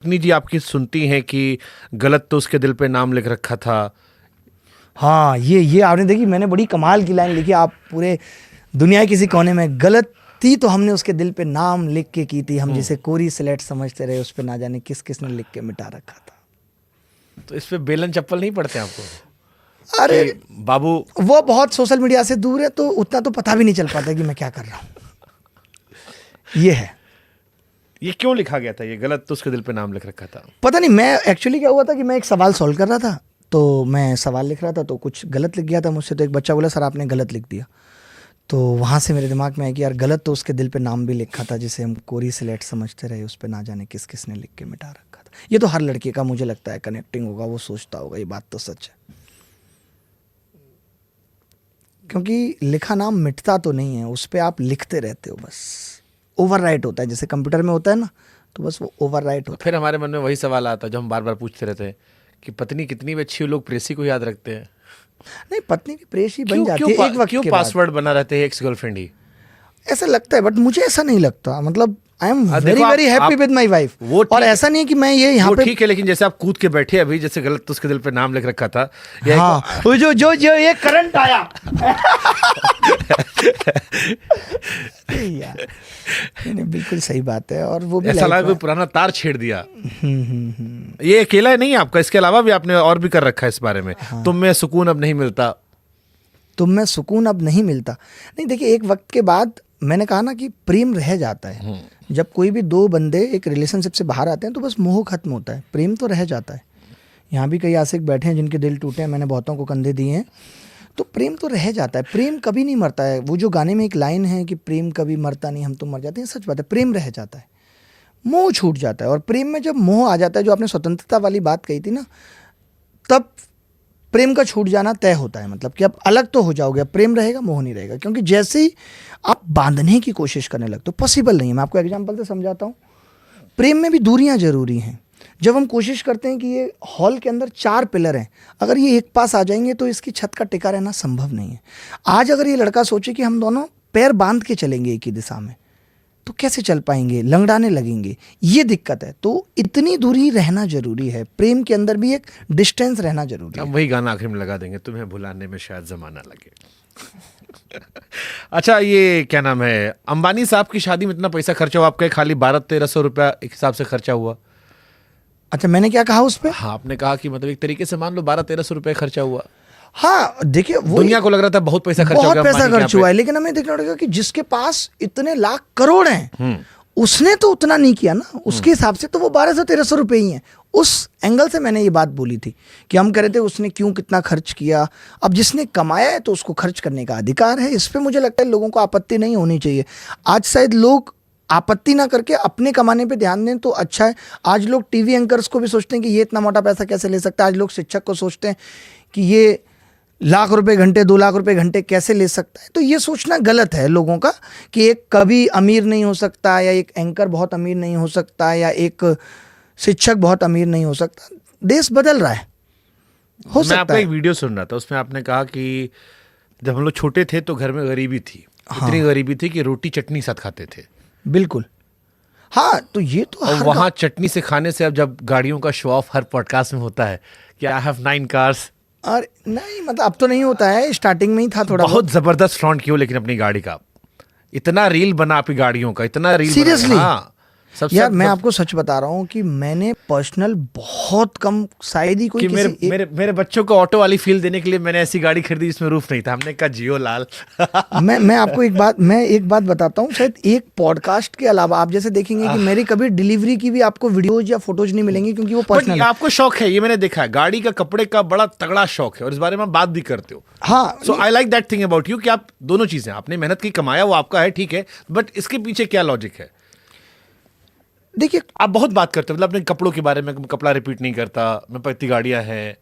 पत्नी जी आपकी सुनती हैं कि गलत तो उसके दिल पे नाम लिख रखा था। हाँ, ये आपने देखी, मैंने बड़ी कमाल की लाइन लिखी। आप पूरे दुनिया के किसी कोने में, गलती तो हमने उसके दिल पे नाम लिख के की थी, हम जिसे कोरी स्लेट समझते रहे, उस पे ना जाने किस किस ने लिख के मिटा रखा था। तो इस पे बेलन चप्पल नहीं पड़ते आपको? अरे बाबू वो बहुत सोशल मीडिया से दूर है, तो उतना तो पता भी नहीं चल पाता कि मैं क्या कर रहा हूँ। ये है। ये क्यों लिखा गया था? ये गलत तो उसके दिल पे नाम लिख रखा था। पता नहीं, मैं एक्चुअली क्या हुआ था कि मैं एक सवाल सॉल्व कर रहा था, तो मैं सवाल लिख रहा था तो कुछ गलत लिख गया था मुझसे। तो एक बच्चा बोला, सर आपने गलत लिख दिया। तो वहाँ से मेरे दिमाग में आया कि यार गलत तो उसके दिल पे नाम भी लिखा था, जिसे हम कोरी स्लेट समझते रहे, उस पे ना जाने किस किस ने लिख के मिटा रखा था। ये तो हर लड़के का मुझे लगता है कनेक्टिंग होगा, वो सोचता होगा, ये बात तो सच है। क्योंकि लिखा नाम मिटता तो नहीं है, उस पर आप लिखते रहते हो, बस ओवरराइट होता है, जैसे कंप्यूटर में होता है ना, तो बस वो ओवरराइट होता है। फिर हमारे मन में वही सवाल आता है जो हम बार बार पूछते रहते हैं कि पत्नी कितनी भी अच्छी हो, लोग प्रेसी को याद रखते हैं। नहीं, पत्नी भी प्रेसी बन जाती है एक वक्त क्यों के बाद। पासवर्ड बना रहते हैं एक्स गर्लफ्रेंड ही? ऐसा लगता है, बट मुझे ऐसा नहीं लगता। मतलब आई एम वेरी देखो, very happy with my wife. वो और ऐसा नहीं है कि मैं ये यहाँ पे ठीक है, लेकिन जैसे आप कूद के बैठे अभी, जैसे गलत तो उसके दिल पे नाम लिख रखा था। हाँ, वो जो ये करंट आया यार, नहीं, बिल्कुल सही बात है। और वो भी ऐसा लगा कोई पुराना तार छेड़ दिया। ये अकेला नहीं है आपका, इसके अलावा भी आपने और भी कर रखा है इस बारे में। तुम में सुकून अब नहीं मिलता। तुम में सुकून अब नहीं मिलता। नहीं, देखिए, एक वक्त के बाद मैंने कहा ना कि प्रेम रह जाता है। जब कोई भी दो बंदे एक रिलेशनशिप से बाहर आते हैं तो बस मोह खत्म होता है, प्रेम तो रह जाता है। यहाँ भी कई आशिक बैठे हैं जिनके दिल टूटे हैं, मैंने बहुतों को कंधे दिए हैं। तो प्रेम तो रह जाता है, प्रेम कभी नहीं मरता है। वो जो गाने में एक लाइन है कि प्रेम कभी मरता नहीं, हम तो मर जाते हैं, सच बात है। प्रेम रह जाता है, मोह छूट जाता है। और प्रेम में जब मोह आ जाता है, जो आपने स्वतंत्रता वाली बात कही थी ना, तब प्रेम का छूट जाना तय होता है। मतलब कि अब अलग तो हो जाओगे, अब प्रेम रहेगा, मोह नहीं रहेगा। क्योंकि जैसे ही आप बांधने की कोशिश करने लगते हो, पॉसिबल नहीं है। मैं आपको एग्जांपल से समझाता हूँ। प्रेम में भी दूरियां जरूरी हैं। जब हम कोशिश करते हैं कि ये हॉल के अंदर 4 पिलर हैं, अगर ये एक पास आ जाएंगे तो इसकी छत का टिका रहना संभव नहीं है। आज अगर ये लड़का सोचे कि हम दोनों पैर बांध के चलेंगे एक ही दिशा में, तो कैसे चल पाएंगे? लंगड़ाने लगेंगे। ये दिक्कत है। तो इतनी दूरी रहना जरूरी है। प्रेम के अंदर भी एक डिस्टेंस रहना जरूरी है। हम वही गाना आखिर में लगा देंगे, तुम्हें भुलाने में शायद जमाना लगे। अच्छा, ये क्या नाम है, अंबानी साहब की शादी में इतना पैसा खर्चा हुआ, आपका खाली 1200-1300 रुपया एक हिसाब से खर्चा हुआ। अच्छा, मैंने क्या कहा उस पर? हाँ, आपने कहा कि मतलब एक तरीके से मान लो 1200-1300 रुपये खर्चा हुआ। हाँ, देखिए, वो दुनिया को लग रहा था बहुत पैसा खर्चा बहुत होगा, पैसा अंबानी के खर्च यहाँ हुआ है, लेकिन हमें देखना पड़ेगा कि जिसके पास इतने लाख करोड़ हैं, उसने तो उतना नहीं किया ना। उसके हिसाब से तो वो 1200-1300 रुपए ही हैं। उस एंगल से मैंने ये बात बोली थी कि हम कह रहे थे उसने क्यों कितना खर्च किया। अब जिसने कमाया है तो उसको खर्च करने का अधिकार है। इस पे मुझे लगता है लोगों को आपत्ति नहीं होनी चाहिए। आज शायद लोग आपत्ति ना करके अपने कमाने पे ध्यान दें तो अच्छा है। आज लोग टीवी एंकर्स को भी सोचते हैं कि ये इतना मोटा पैसा कैसे ले सकता है। आज लोग शिक्षक को सोचते हैं कि ये लाख रुपए घंटे, 2 लाख रुपए घंटे कैसे ले सकता है। तो ये सोचना गलत है लोगों का कि एक कवि अमीर नहीं हो सकता, या एक एंकर बहुत अमीर नहीं हो सकता, या एक शिक्षक बहुत अमीर नहीं हो सकता। देश बदल रहा है, हो सकता है। मैं आपका एक वीडियो सुन रहा था, उसमें आपने कहा कि जब हम लोग छोटे थे तो घर में गरीबी थी। हाँ। इतनी गरीबी थी कि रोटी चटनी साथ खाते थे। बिल्कुल। हाँ, तो ये तो और वहाँ चटनी से खाने से, अब जब गाड़ियों का शो ऑफ हर पॉडकास्ट में होता है कि आई हैव 9 कार्स, और नहीं, मतलब अब तो नहीं होता है, स्टार्टिंग में ही था थोड़ा बहुत जबरदस्त फ्रंट किया लेकिन अपनी गाड़ी का इतना रील बना, आपकी गाड़ियों का इतना रील सीरियसली। हाँ, यार मैं आपको सच बता रहा हूँ कि मैंने पर्सनल बहुत कम, शायद ही कोई कि मेरे बच्चों को ऑटो वाली फील देने के लिए मैंने ऐसी गाड़ी खरीदी जिसमें रूफ नहीं था। हमने कहा जियो लाल। मैं आपको एक बात बताता हूँ। शायद एक पॉडकास्ट के अलावा आप जैसे देखेंगे कि मेरी कभी डिलीवरी की भी आपको वीडियोज या फोटोज नहीं मिलेंगी, क्योंकि वो पर्सनल। आपको शौक है, ये मैंने देखा है, गाड़ी का, कपड़े का बड़ा तगड़ा शौक है और इस बारे में बात भी करते हो। हाँ, so I like that thing about you कि आप दोनों चीजें, आपने मेहनत की, कमाया, वो आपका है, ठीक है, बट इसके पीछे क्या लॉजिक है? देखिए, आप बहुत बात करते हो, मतलब अपने कपड़ों के बारे में, कपड़ा रिपीट नहीं करता, मैं पत्ती गाड़ियां हैं।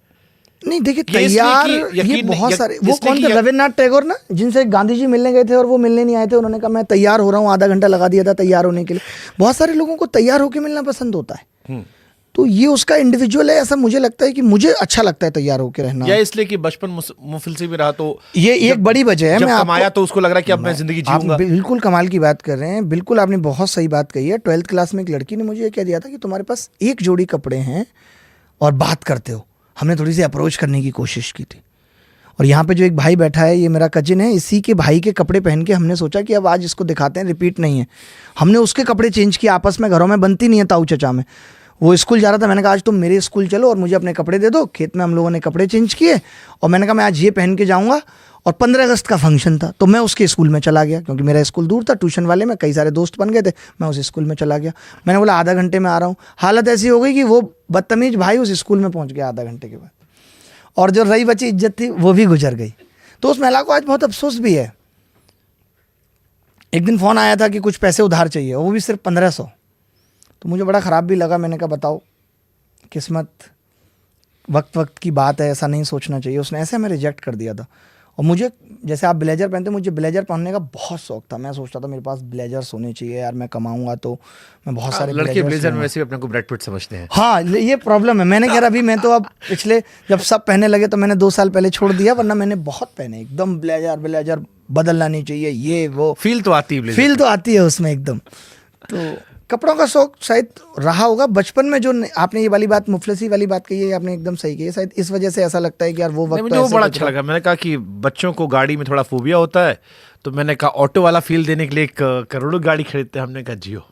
नहीं देखिए, तैयार ये बहुत सारे, वो कौन थे, रविन्द्रनाथ टैगोर ना, जिनसे गांधी जी मिलने गए थे और वो मिलने नहीं आए थे। उन्होंने कहा मैं तैयार हो रहा हूँ, आधा घंटा लगा दिया था तैयार होने के लिए। बहुत सारे लोगों को तैयार होकर मिलना पसंद होता है। तो ये उसका इंडिविजुअल है, ऐसा मुझे लगता है कि मुझे अच्छा लगता है तैयार होकर रहना। या इसलिए कि बचपन मुफलिसी में रहा, तो ये एक बड़ी वजह है। जब मैं कमाया तो उसको लग रहा है कि अब मैं जिंदगी आप जीऊंगा। बिल्कुल कमाल की बात कर रहे हैं, बिल्कुल आपने बहुत सही बात कही है। 12th क्लास में एक लड़की ने मुझे ये कह दिया था कि तुम्हारे पास एक जोड़ी कपड़े हैं और बात करते हो। हमने थोड़ी सी अप्रोच करने की कोशिश की थी, और यहाँ पे जो एक भाई बैठा है, ये मेरा कजिन है, इसी के भाई के कपड़े पहन के हमने सोचा कि अब आज इसको दिखाते हैं, रिपीट नहीं है। हमने उसके कपड़े चेंज किए, आपस में घरों में बनती नहीं है ताऊ चचा में। वो स्कूल जा रहा था, मैंने कहा आज तुम मेरे स्कूल चलो और मुझे अपने कपड़े दे दो। खेत में हम लोगों ने कपड़े चेंज किए और मैंने कहा मैं आज ये पहन के जाऊँगा। और 15 अगस्त का फंक्शन था तो मैं उसके स्कूल में चला गया, क्योंकि मेरा स्कूल दूर था, ट्यूशन वाले में कई सारे दोस्त बन गए थे। मैं उस स्कूल में चला गया, मैंने बोला आधा घंटे में आ रहा हूँ। हालत ऐसी हो गई कि वो बदतमीज भाई उस स्कूल में पहुँच गया आधा घंटे के बाद, और जो रही बची इज्जत थी वो भी गुजर गई। तो उस महिला को आज बहुत अफसोस भी है। एक दिन फ़ोन आया था कि कुछ पैसे उधार चाहिए, वो भी सिर्फ 1500। तो मुझे बड़ा ख़राब भी लगा। मैंने कहा बताओ, किस्मत वक्त वक्त की बात है, ऐसा नहीं सोचना चाहिए। उसने ऐसे हमें रिजेक्ट कर दिया था। और मुझे, जैसे आप ब्लेजर पहनते, मुझे ब्लेजर पहनने का बहुत शौक था। मैं सोचता था मेरे पास ब्लेजर्स होने चाहिए यार, मैं कमाऊंगा तो मैं बहुत सारे लड़के ब्लेजर में वैसे भी अपने को ब्रैड पिट समझते हैं। हाँ, ये प्रॉब्लम है। मैंने कहा अभी मैं तो अब पिछले जब सब पहनने लगे तो मैंने 2 साल पहले छोड़ दिया, वरना मैंने बहुत पहने एकदम ब्लेजर बदलना नहीं चाहिए, ये वो फील तो आती है, फील तो आती है उसमें एकदम। तो कपड़ों का शौक शायद रहा होगा बचपन में। जो आपने ये वाली बात, मुफलिसी वाली बात कही है, आपने एकदम सही कही है। शायद इस वजह से ऐसा लगता है कि यार वो वक्त मुझे वो बड़ा अच्छा लगा। मैंने कहा कि बच्चों को गाड़ी में थोड़ा फोबिया होता है, तो मैंने कहा ऑटो वाला फील देने के लिए एक करोड़ों गाड़ी खरीदते हैं। हमने कहा जियो,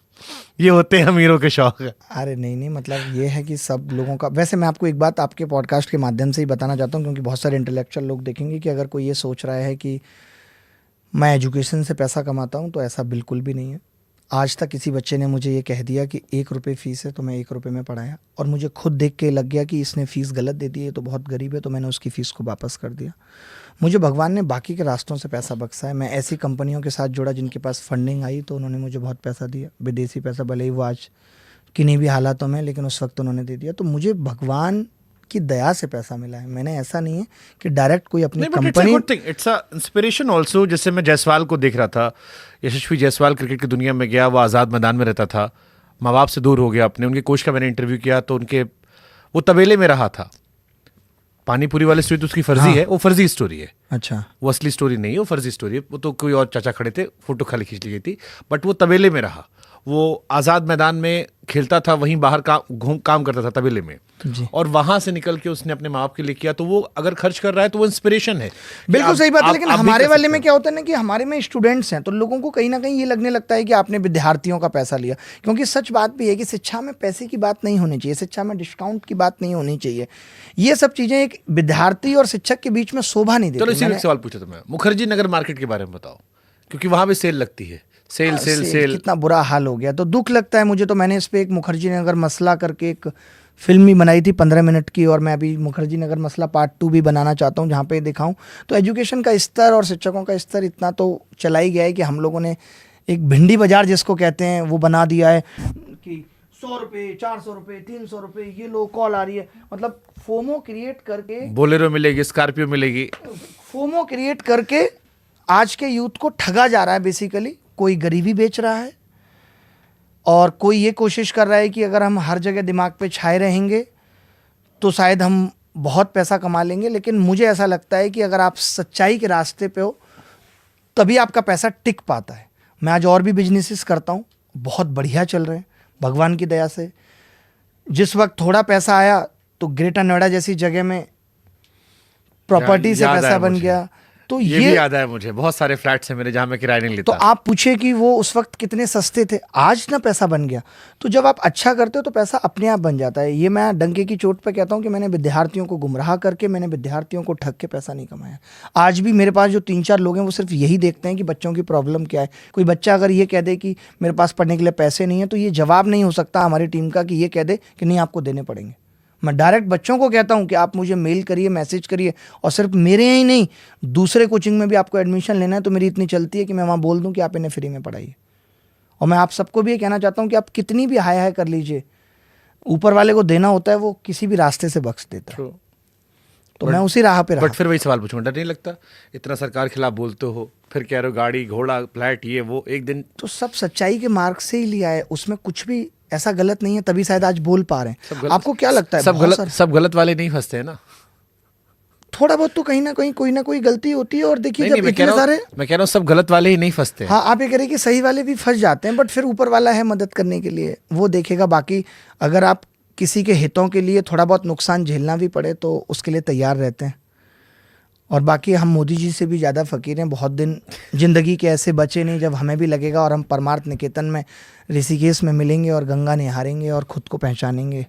ये होते हैं अमीरों के शौक। अरे नहीं, मतलब ये है कि सब लोगों का। वैसे मैं आपको एक बात आपके पॉडकास्ट के माध्यम से ही बताना चाहता हूँ, क्योंकि बहुत सारे इंटेलेक्चुअल लोग देखेंगे कि अगर कोई ये सोच रहा है कि मैं एजुकेशन से पैसा कमाता हूँ, तो ऐसा बिल्कुल भी नहीं है। आज तक किसी बच्चे ने मुझे ये कह दिया कि 1 रुपये फ़ीस है तो मैं 1 रुपये में पढ़ाया, और मुझे खुद देख के लग गया कि इसने फ़ीस गलत दे दी है, तो बहुत गरीब है, तो मैंने उसकी फ़ीस को वापस कर दिया। मुझे भगवान ने बाकी के रास्तों से पैसा बख्शा है। मैं ऐसी कंपनियों के साथ जुड़ा जिनके पास फंडिंग आई तो उन्होंने मुझे बहुत पैसा दिया, विदेशी पैसा, भले ही वो आज किन्हीं भी हालातों में, लेकिन उस वक्त उन्होंने दे दिया। तो मुझे भगवान की दया से पैसा मिला है। मैंने ऐसा नहीं है कि डायरेक्ट कोई अपनी company. It's a inspiration also. जैसे मैं जायसवाल को देख रहा था, यशस्वी जायसवाल क्रिकेट की दुनिया में गया, वो आज़ाद मैदान में रहता था, माँ बाप से दूर हो गया अपने। उनके कोच का मैंने इंटरव्यू किया तो उनके वो तबेले में रहा था। पानीपुरी वाली स्टोरी तो उसकी फर्जी है, वो फर्जी स्टोरी है। अच्छा, वो असली स्टोरी नहीं है, वो फर्जी स्टोरी है। वो तो कोई और चाचा खड़े थे, फोटो खाली खींच ली गई थी, बट वो तबेले में रहा। वो आज़ाद मैदान में खेलता था, वहीं बाहर काम करता था तबेले में, और वहां से निकल के उसने अपने माँ बाप के लिए किया। तो वो अगर खर्च कर रहा है तो वो इंस्पिरेशन है। बिल्कुल सही बात है। लेकिन हमारे वाले में क्या होता है ना कि हमारे में स्टूडेंट्स हैं, तो लोगों को कहीं ना कहीं ये लगने लगता है कि आपने विद्यार्थियों का पैसा लिया। क्योंकि सच बात भी है कि शिक्षा में पैसे की बात नहीं होनी चाहिए, शिक्षा में डिस्काउंट की बात नहीं होनी चाहिए। ये सब चीज़ें एक विद्यार्थी और शिक्षक के बीच में शोभा नहीं देती। चलो इसी एक सवाल पूछा था मैं, मुखर्जी नगर मार्केट के बारे में बताओ, क्योंकि वहां भी सेल लगती है। सेल कितना बुरा हाल हो गया, तो दुख लगता है मुझे। तो मैंने इस पे एक मुखर्जी नगर मसला करके एक फिल्म भी बनाई थी 15 मिनट की, और मैं अभी मुखर्जी नगर मसला पार्ट 2 भी बनाना चाहता हूँ, जहाँ पे दिखाऊं। तो एजुकेशन का स्तर और शिक्षकों का स्तर इतना तो चला ही गया है कि हम लोगों ने एक भिंडी बाजार जिसको कहते हैं वो बना दिया है कि 100 रुपये, 400 रुपये, 300 रुपये, ये लो कॉल आ रही है। मतलब फोमो क्रिएट करके, बोलेरो मिलेगी, स्कॉर्पियो मिलेगी, फोमो क्रिएट करके आज के यूथ को ठगा जा रहा है बेसिकली। कोई गरीबी बेच रहा है, और कोई ये कोशिश कर रहा है कि अगर हम हर जगह दिमाग पे छाए रहेंगे तो शायद हम बहुत पैसा कमा लेंगे। लेकिन मुझे ऐसा लगता है कि अगर आप सच्चाई के रास्ते पे हो तभी आपका पैसा टिक पाता है। मैं आज और भी बिजनेसेस करता हूँ, बहुत बढ़िया चल रहे हैं भगवान की दया से। जिस वक्त थोड़ा पैसा आया तो ग्रेटर नोएडा जैसी जगह में प्रॉपर्टी से पैसा बन गया। तो ये भी याद है मुझे, बहुत सारे फ्लैट्स हैं मेरे जहां मैं किराया नहीं लेता। तो आप पूछे कि वो उस वक्त कितने सस्ते थे, आज ना पैसा बन गया। तो जब आप अच्छा करते हो तो पैसा अपने आप बन जाता है। ये मैं डंके की चोट पे कहता हूँ कि मैंने विद्यार्थियों को गुमराह करके, मैंने विद्यार्थियों को ठग के पैसा नहीं कमाया। आज भी मेरे पास जो 3-4 लोग हैं वो सिर्फ यही देखते हैं कि बच्चों की प्रॉब्लम क्या है। कोई बच्चा अगर ये कह दे कि मेरे पास पढ़ने के लिए पैसे नहीं है, तो ये जवाब नहीं हो सकता हमारी टीम का कि ये कह दे कि नहीं आपको देने पड़ेंगे। मैं डायरेक्ट बच्चों को कहता हूं कि आप मुझे मेल करिए, मैसेज करिए। और सिर्फ मेरे ही नहीं, दूसरे कोचिंग में भी आपको एडमिशन लेना है तो मेरी इतनी चलती है कि मैं वहां बोल दूं कि आप इन्हें फ्री में पढ़ाइए। और मैं आप सबको भी ये कहना चाहता हूं कि आप कितनी भी हाय हाय कर लीजिए, ऊपर वाले को देना होता है, वो किसी भी रास्ते से बख्श देता है। तो मैं उसी राह पे रहा। बट फिर वही सवाल पूछूंगा, डर नहीं लगता? इतना सरकार खिलाफ बोलते हो, फिर कह रहे हो गाड़ी घोड़ा फ्लैट ये वो, एक दिन तो सब सच्चाई के मार्ग से ही लिया है, उसमें कुछ भी ऐसा गलत नहीं है, तभी शायद आज बोल पा रहे हैं। आपको क्या लगता है? सब गलत वाले नहीं फंसते हैं ना? थोड़ा बहुत तो कहीं ना कोई गलती होती है। और देखिए जब इतने सारे, मैं कह रहा हूँ सब गलत वाले ही नहीं फंसते हैं। हाँ, आप ये कह रहे हैं कि सही वाले भी फंस जाते हैं, बट फिर ऊपर वाला है मदद करने के लिए, वो देखेगा। बाकी अगर आप किसी के हितों के लिए थोड़ा बहुत नुकसान झेलना भी पड़े तो उसके लिए तैयार रहते हैं। और बाकी हम मोदी जी से भी ज़्यादा फ़कीर हैं। बहुत दिन ज़िंदगी के ऐसे बचे नहीं जब हमें भी लगेगा और हम परमार्थ निकेतन में ऋषिकेश में मिलेंगे और गंगा निहारेंगे और खुद को पहचानेंगे।